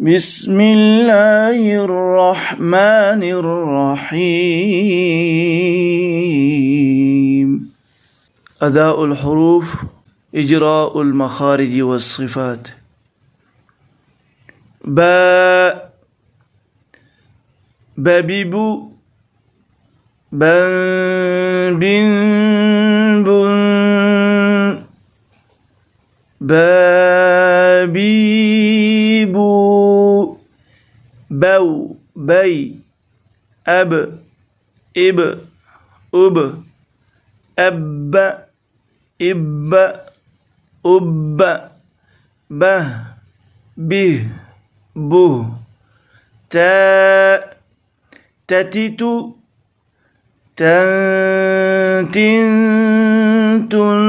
بسم الله الرحمن الرحيم. أداء الحروف، إجراء المخارج والصفات. باء، بابيبو، بن بن بن، بابيبو، بو بي، أب إب أب، أب إب أب، به به بو، تا تتيتو، تن تن تن،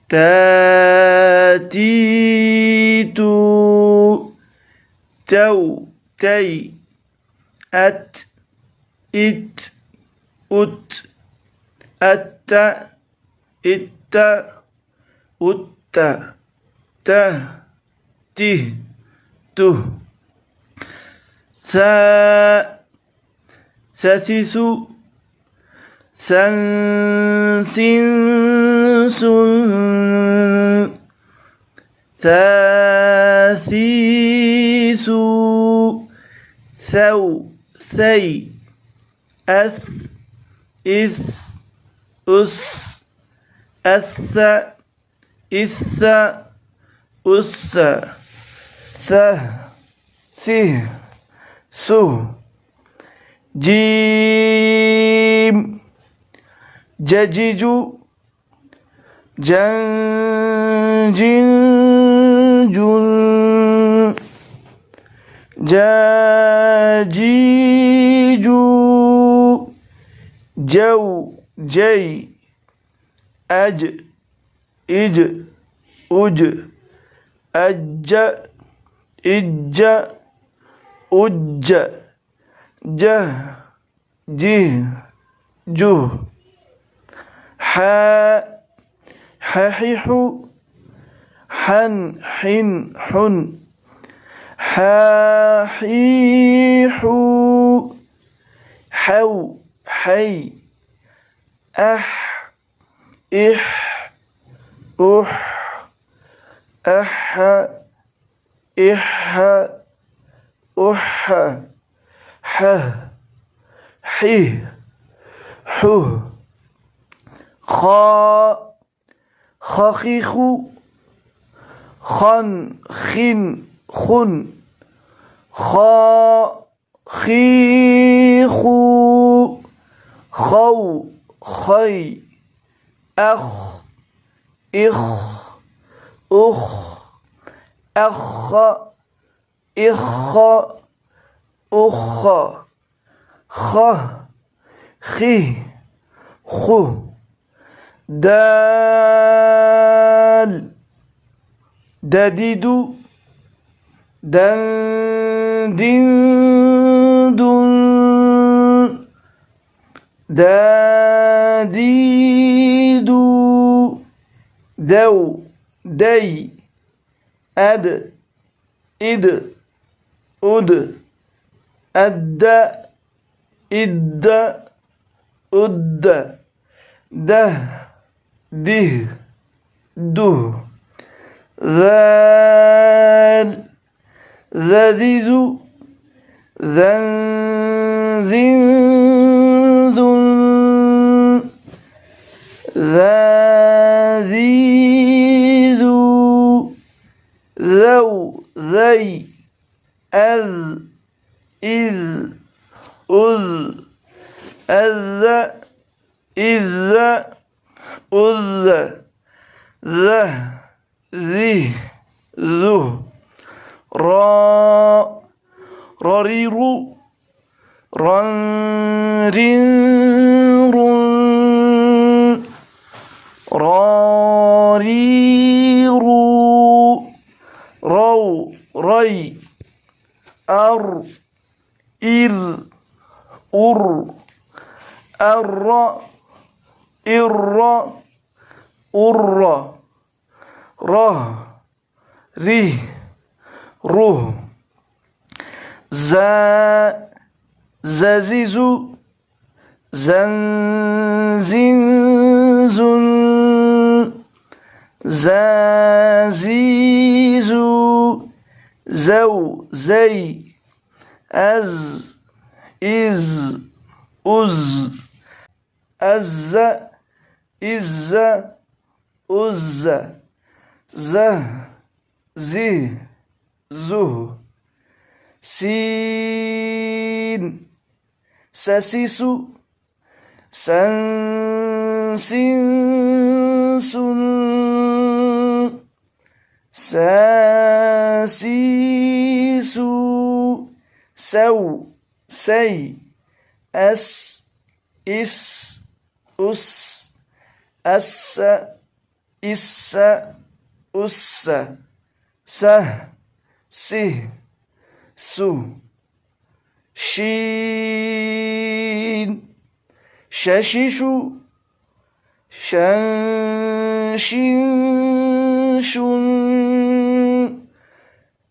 تاتيتو، تو تي، أت إت أت، أت إت أت، ته ته ته، ثا ثاثث، ثن ثن ثن، ثاثيث، ثو ثي، أث إث أث، أث إث أث، ثه ثه ثه، جيم ججج، جن جن جن، جاجيج، جو جي، أج إج أج، أج إج أج، جه جه جه، حا ححح، حن حن حن، حاحيح، حو حي، أح إح أح، أح إح أح، ح حيه حه، خا خخيخ، خن خن خن، خا خيخ، خو خي، أخ إخ أخ، أخ إخ أخ، خ خي خو، دال دديد، دن دن دن، داديد، دو دي، أد إد أد، أد إد أد، ده ده ده، ذال ذذذ، ذن ذن ذن، ذاذيذ، ذو ذي، أذ إذ أذ، أذ إذ أذ، ذه ذه ذه، را ررير، رن رن رن، رارير، رو ري، أر إر أر، أر إر أر، ره ري ره زازيز زنزنز زازيز زي أز إز أز أز إز أز زه زه سين ساسيس سنسنس ساسيس سي أس إس أس أس إس أس سه سو شين شاشيش شنشنش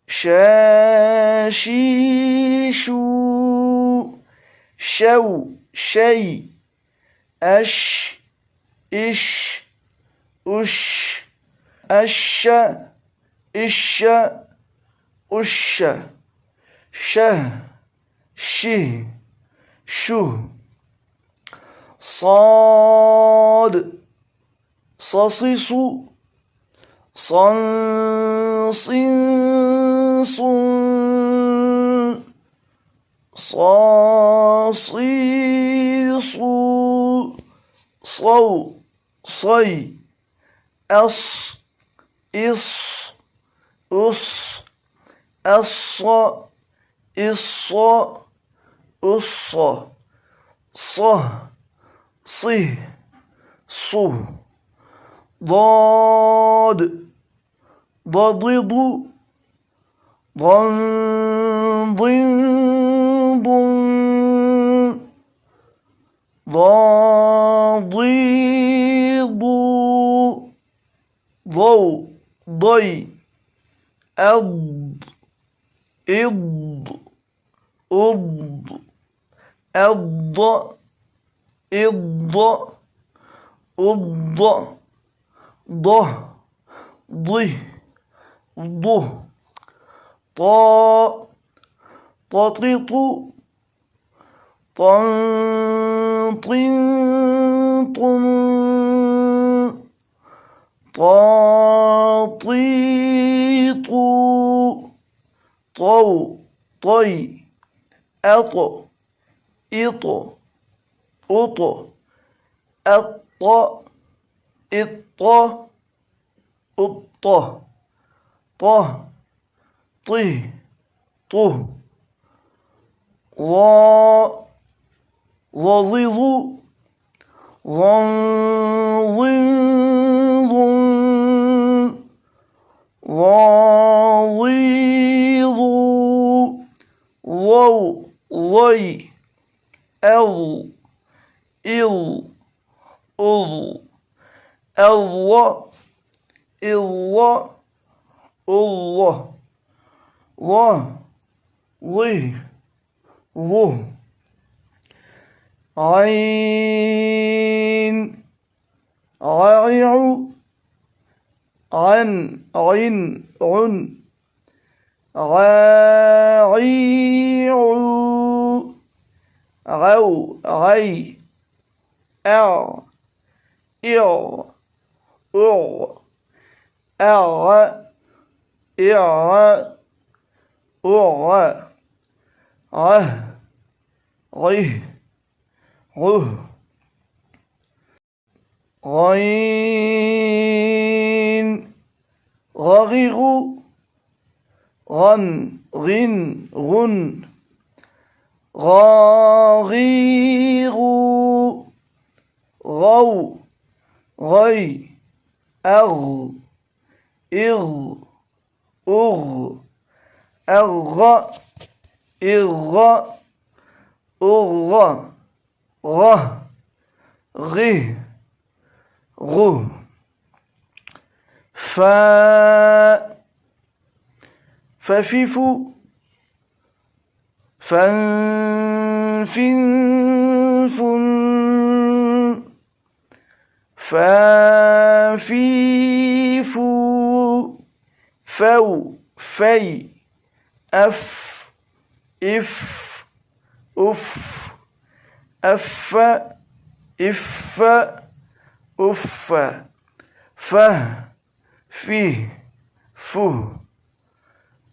شاشيش شي أش إش أش أش إش أش شه شو صاد صصيص صنصنص صاصيص صي أص إص أص أص إص أص صه صه ضاد ضضض ضنضن ضاضيض ضي أض إض أض أض إض أض ضه ضه ضه طاطيط طنطنط طاطيط طي أط إط أط أط إط أط طه طه طه ظظظ ظنظنظ ظاظيظ ضي أض إض أض أض إض الله ظه ظه عين عيع عن عن عاعيع غي أع إع أع إع غيه غين غغيغ غن غاغيغ غي أغ إغ أغ غه ففف فانفنف فافيف فو في أف إف أف أف إف أف فه فيه فه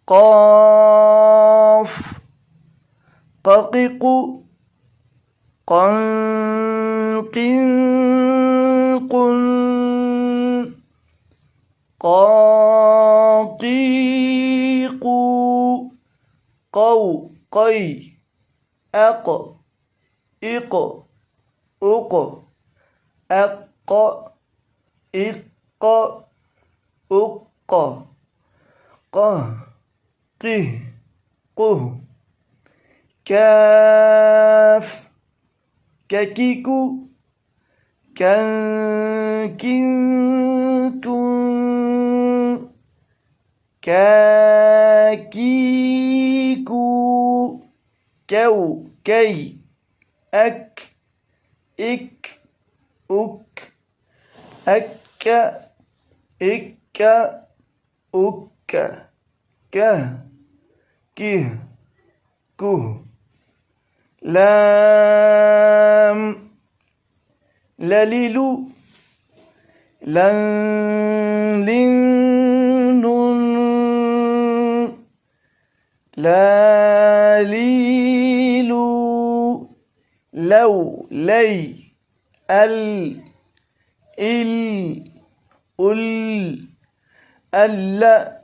قاف ققق قنقن قن قاقيق قو قي أق إق أق أق إق أق قه قه قه كاف ككيكو كنكنتم كاكيكو كو كي أك إك أك أك إك أك كه كه كه لام لليلو لن لن لا ليلو لو لي ال إل أل ألا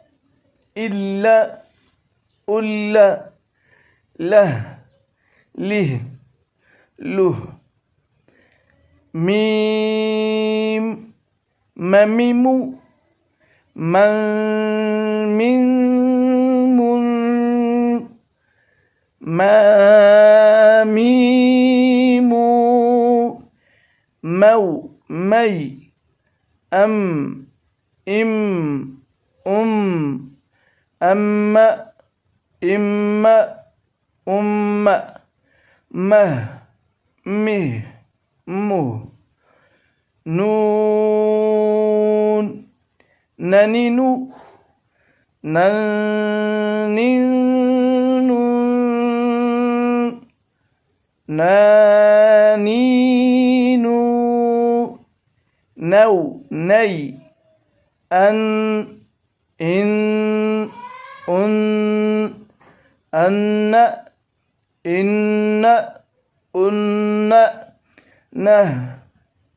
إلا ألا له له له ميم مميم من من ما ميم مو مي أم إم أما إما مه مه مه نون ننينو ننينو نانينو نو ني أن إن أن إن نه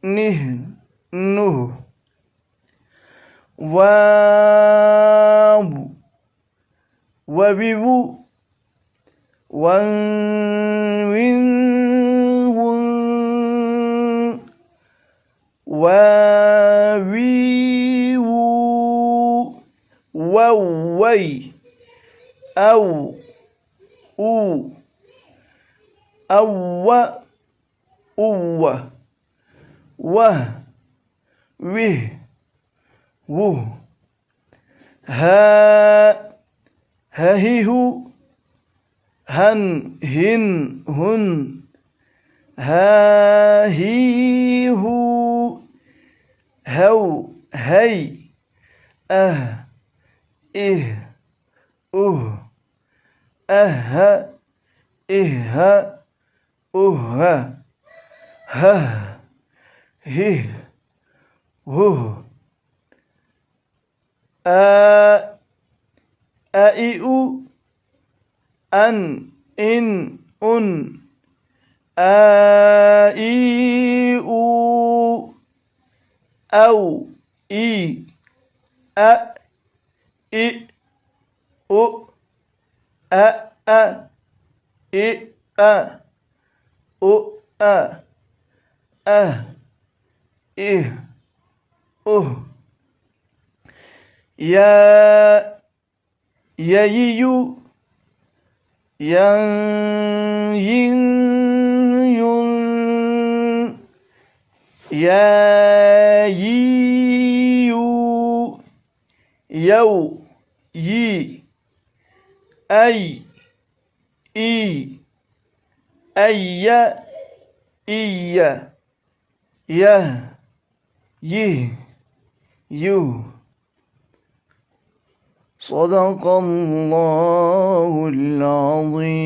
نه نه واو وبيبو وان واويو ووي أو أو أو أوه وه وه وه ها ههه هن هن هن ها هي هو هو هي إه أه إه ها هي هو أئو أن إن أن آئي أو إي أ إ أو أ أ إ أ أو أ أه إه يا ييو ين ين يون يا ييو يو يي أي إي أي إي يه يه يو. صدق الله العظيم.